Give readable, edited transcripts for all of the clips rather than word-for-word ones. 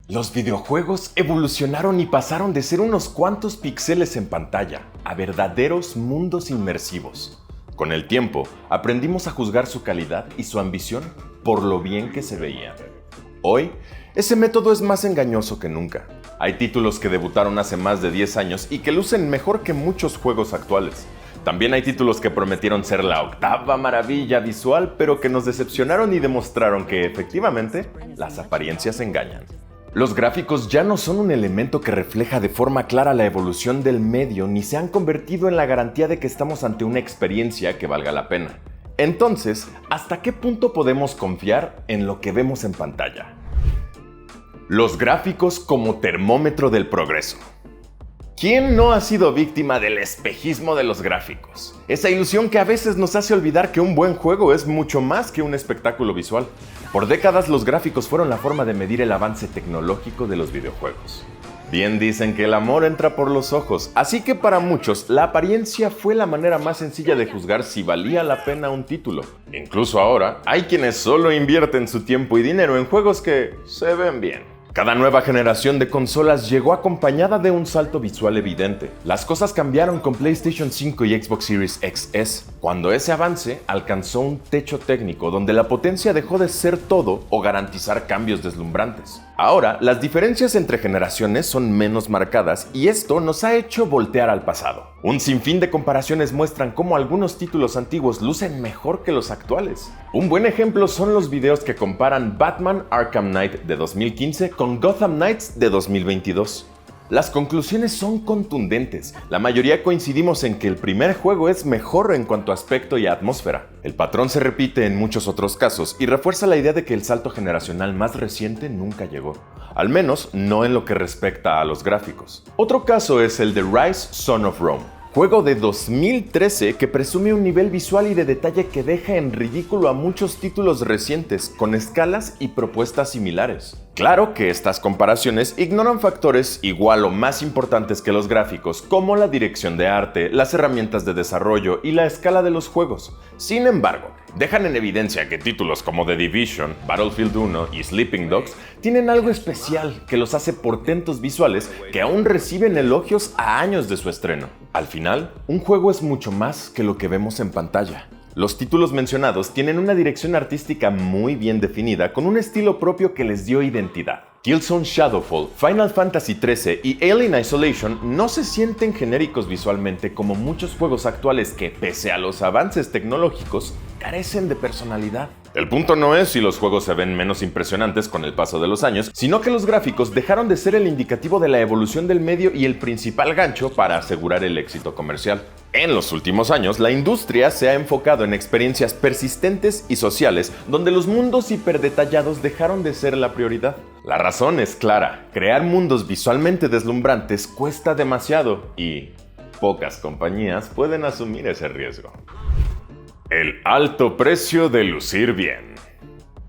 Los videojuegos evolucionaron y pasaron de ser unos cuantos píxeles en pantalla a verdaderos mundos inmersivos. Con el tiempo, aprendimos a juzgar su calidad y su ambición por lo bien que se veían. Hoy, ese método es más engañoso que nunca. Hay títulos que debutaron hace más de 10 años y que lucen mejor que muchos juegos actuales. También hay títulos que prometieron ser la octava maravilla visual, pero que nos decepcionaron y demostraron que, efectivamente, las apariencias engañan. Los gráficos ya no son un elemento que refleja de forma clara la evolución del medio ni se han convertido en la garantía de que estamos ante una experiencia que valga la pena. Entonces, ¿hasta qué punto podemos confiar en lo que vemos en pantalla? Los gráficos como termómetro del progreso. ¿Quién no ha sido víctima del espejismo de los gráficos? Esa ilusión que a veces nos hace olvidar que un buen juego es mucho más que un espectáculo visual. Por décadas los gráficos fueron la forma de medir el avance tecnológico de los videojuegos. Bien dicen que el amor entra por los ojos, así que para muchos la apariencia fue la manera más sencilla de juzgar si valía la pena un título. Incluso ahora hay quienes solo invierten su tiempo y dinero en juegos que se ven bien. Cada nueva generación de consolas llegó acompañada de un salto visual evidente. Las cosas cambiaron con PlayStation 5 y Xbox Series XS, cuando ese avance alcanzó un techo técnico donde la potencia dejó de ser todo o garantizar cambios deslumbrantes. Ahora, las diferencias entre generaciones son menos marcadas y esto nos ha hecho voltear al pasado. Un sinfín de comparaciones muestran cómo algunos títulos antiguos lucen mejor que los actuales. Un buen ejemplo son los videos que comparan Batman Arkham Knight de 2015 con Gotham Knights de 2022. Las conclusiones son contundentes. La mayoría coincidimos en que el primer juego es mejor en cuanto a aspecto y atmósfera. El patrón se repite en muchos otros casos y refuerza la idea de que el salto generacional más reciente nunca llegó. Al menos no en lo que respecta a los gráficos. Otro caso es el de Rise: Son of Rome. Juego de 2013 que presume un nivel visual y de detalle que deja en ridículo a muchos títulos recientes con escalas y propuestas similares. Claro que estas comparaciones ignoran factores igual o más importantes que los gráficos, como la dirección de arte, las herramientas de desarrollo y la escala de los juegos. Sin embargo, dejan en evidencia que títulos como The Division, Battlefield 1 y Sleeping Dogs tienen algo especial que los hace portentos visuales que aún reciben elogios a años de su estreno. Al final, un juego es mucho más que lo que vemos en pantalla. Los títulos mencionados tienen una dirección artística muy bien definida con un estilo propio que les dio identidad. Killzone Shadowfall, Final Fantasy XIII y Alien Isolation no se sienten genéricos visualmente como muchos juegos actuales que, pese a los avances tecnológicos, carecen de personalidad. El punto no es si los juegos se ven menos impresionantes con el paso de los años, sino que los gráficos dejaron de ser el indicativo de la evolución del medio y el principal gancho para asegurar el éxito comercial. En los últimos años, la industria se ha enfocado en experiencias persistentes y sociales, donde los mundos hiperdetallados dejaron de ser la prioridad. La razón es clara: crear mundos visualmente deslumbrantes cuesta demasiado y pocas compañías pueden asumir ese riesgo. El alto precio de lucir bien.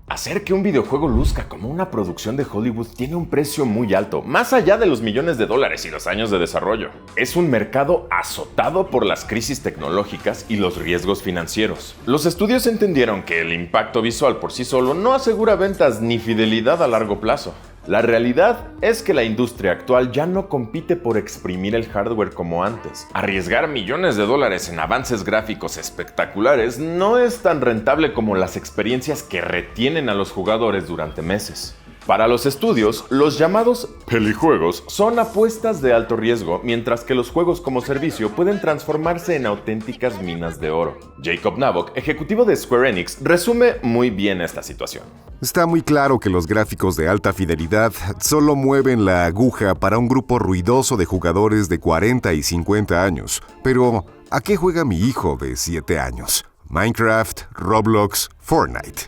Hacer que un videojuego luzca como una producción de Hollywood tiene un precio muy alto, más allá de los millones de dólares y los años de desarrollo. Es un mercado azotado por las crisis tecnológicas y los riesgos financieros. Los estudios entendieron que el impacto visual por sí solo no asegura ventas ni fidelidad a largo plazo. La realidad es que la industria actual ya no compite por exprimir el hardware como antes. Arriesgar millones de dólares en avances gráficos espectaculares no es tan rentable como las experiencias que retienen a los jugadores durante meses. Para los estudios, los llamados pelijuegos son apuestas de alto riesgo, mientras que los juegos como servicio pueden transformarse en auténticas minas de oro. Jacob Nabok, ejecutivo de Square Enix, resume muy bien esta situación. Está muy claro que los gráficos de alta fidelidad solo mueven la aguja para un grupo ruidoso de jugadores de 40 y 50 años. Pero, ¿a qué juega mi hijo de 7 años? Minecraft, Roblox, Fortnite.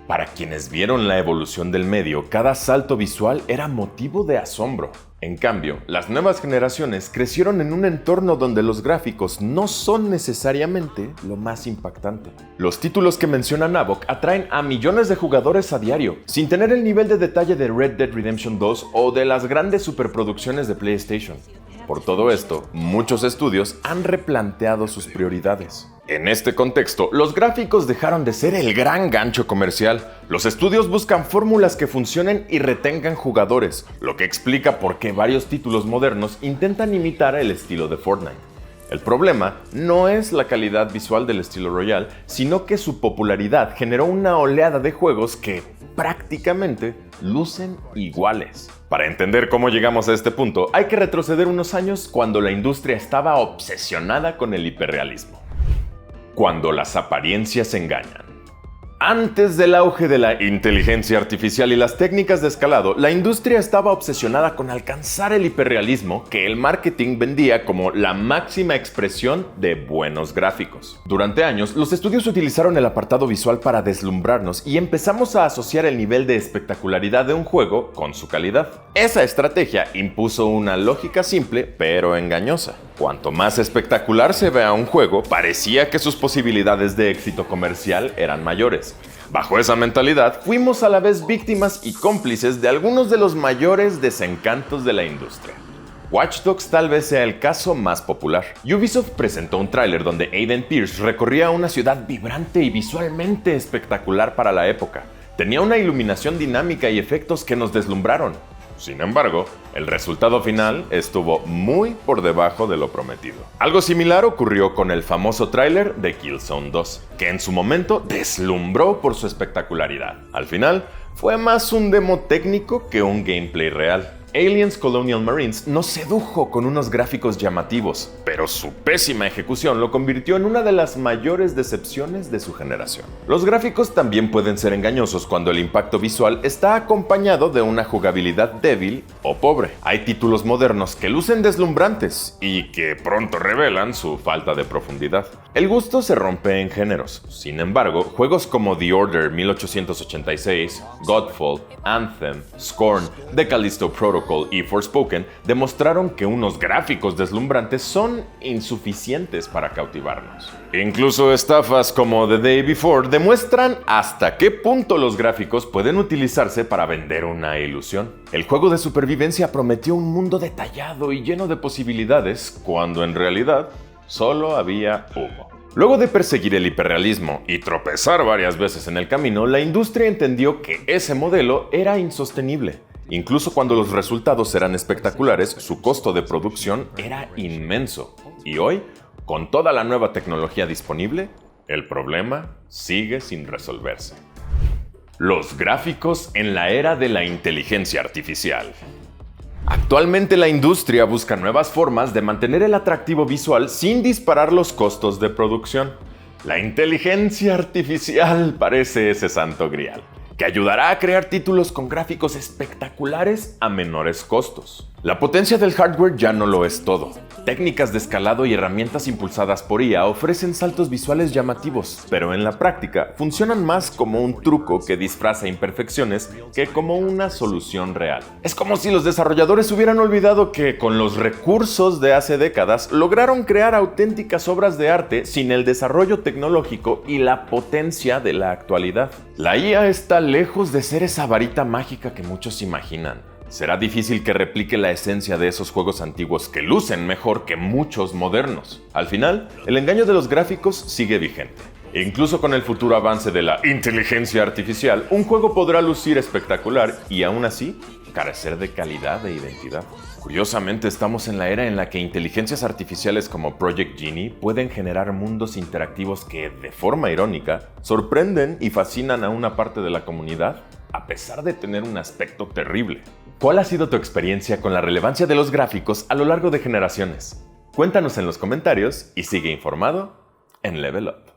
Para quienes vieron la evolución del medio, cada salto visual era motivo de asombro. En cambio, las nuevas generaciones crecieron en un entorno donde los gráficos no son necesariamente lo más impactante. Los títulos que menciona Nabok atraen a millones de jugadores a diario, sin tener el nivel de detalle de Red Dead Redemption 2 o de las grandes superproducciones de PlayStation. Por todo esto, muchos estudios han replanteado sus prioridades. En este contexto, los gráficos dejaron de ser el gran gancho comercial. Los estudios buscan fórmulas que funcionen y retengan jugadores, lo que explica por qué varios títulos modernos intentan imitar el estilo de Fortnite. El problema no es la calidad visual del estilo Royale, sino que su popularidad generó una oleada de juegos que prácticamente lucen iguales. Para entender cómo llegamos a este punto, hay que retroceder unos años cuando la industria estaba obsesionada con el hiperrealismo. Cuando las apariencias engañan. Antes del auge de la inteligencia artificial y las técnicas de escalado, la industria estaba obsesionada con alcanzar el hiperrealismo que el marketing vendía como la máxima expresión de buenos gráficos. Durante años, los estudios utilizaron el apartado visual para deslumbrarnos y empezamos a asociar el nivel de espectacularidad de un juego con su calidad. Esa estrategia impuso una lógica simple pero engañosa. Cuanto más espectacular se vea un juego, parecía que sus posibilidades de éxito comercial eran mayores. Bajo esa mentalidad, fuimos a la vez víctimas y cómplices de algunos de los mayores desencantos de la industria. Watch Dogs tal vez sea el caso más popular. Ubisoft presentó un tráiler donde Aiden Pierce recorría una ciudad vibrante y visualmente espectacular para la época. Tenía una iluminación dinámica y efectos que nos deslumbraron. Sin embargo, el resultado final estuvo muy por debajo de lo prometido. Algo similar ocurrió con el famoso tráiler de Killzone 2, que en su momento deslumbró por su espectacularidad. Al final, fue más un demo técnico que un gameplay real. Aliens Colonial Marines nos sedujo con unos gráficos llamativos, pero su pésima ejecución lo convirtió en una de las mayores decepciones de su generación. Los gráficos también pueden ser engañosos cuando el impacto visual está acompañado de una jugabilidad débil o pobre. Hay títulos modernos que lucen deslumbrantes y que pronto revelan su falta de profundidad. El gusto se rompe en géneros. Sin embargo, juegos como The Order 1886, Godfall, Anthem, Scorn, The Callisto Protocol y Forspoken demostraron que unos gráficos deslumbrantes son insuficientes para cautivarnos. Incluso estafas como The Day Before demuestran hasta qué punto los gráficos pueden utilizarse para vender una ilusión. El juego de supervivencia prometió un mundo detallado y lleno de posibilidades, cuando en realidad solo había humo. Luego de perseguir el hiperrealismo y tropezar varias veces en el camino, la industria entendió que ese modelo era insostenible. Incluso cuando los resultados eran espectaculares, su costo de producción era inmenso. Y hoy, con toda la nueva tecnología disponible, el problema sigue sin resolverse. Los gráficos en la era de la inteligencia artificial. Actualmente la industria busca nuevas formas de mantener el atractivo visual sin disparar los costos de producción. La inteligencia artificial parece ese santo grial, que ayudará a crear títulos con gráficos espectaculares a menores costos. La potencia del hardware ya no lo es todo. Técnicas de escalado y herramientas impulsadas por IA ofrecen saltos visuales llamativos, pero en la práctica funcionan más como un truco que disfraza imperfecciones que como una solución real. Es como si los desarrolladores hubieran olvidado que con los recursos de hace décadas lograron crear auténticas obras de arte sin el desarrollo tecnológico y la potencia de la actualidad. La IA está lejos de ser esa varita mágica que muchos imaginan. Será difícil que replique la esencia de esos juegos antiguos que lucen mejor que muchos modernos. Al final, el engaño de los gráficos sigue vigente. Incluso con el futuro avance de la inteligencia artificial, un juego podrá lucir espectacular y aún así carecer de calidad e identidad. Curiosamente, estamos en la era en la que inteligencias artificiales como Project Genie pueden generar mundos interactivos que, de forma irónica, sorprenden y fascinan a una parte de la comunidad, a pesar de tener un aspecto terrible. ¿Cuál ha sido tu experiencia con la relevancia de los gráficos a lo largo de generaciones? Cuéntanos en los comentarios y sigue informado en Level Up.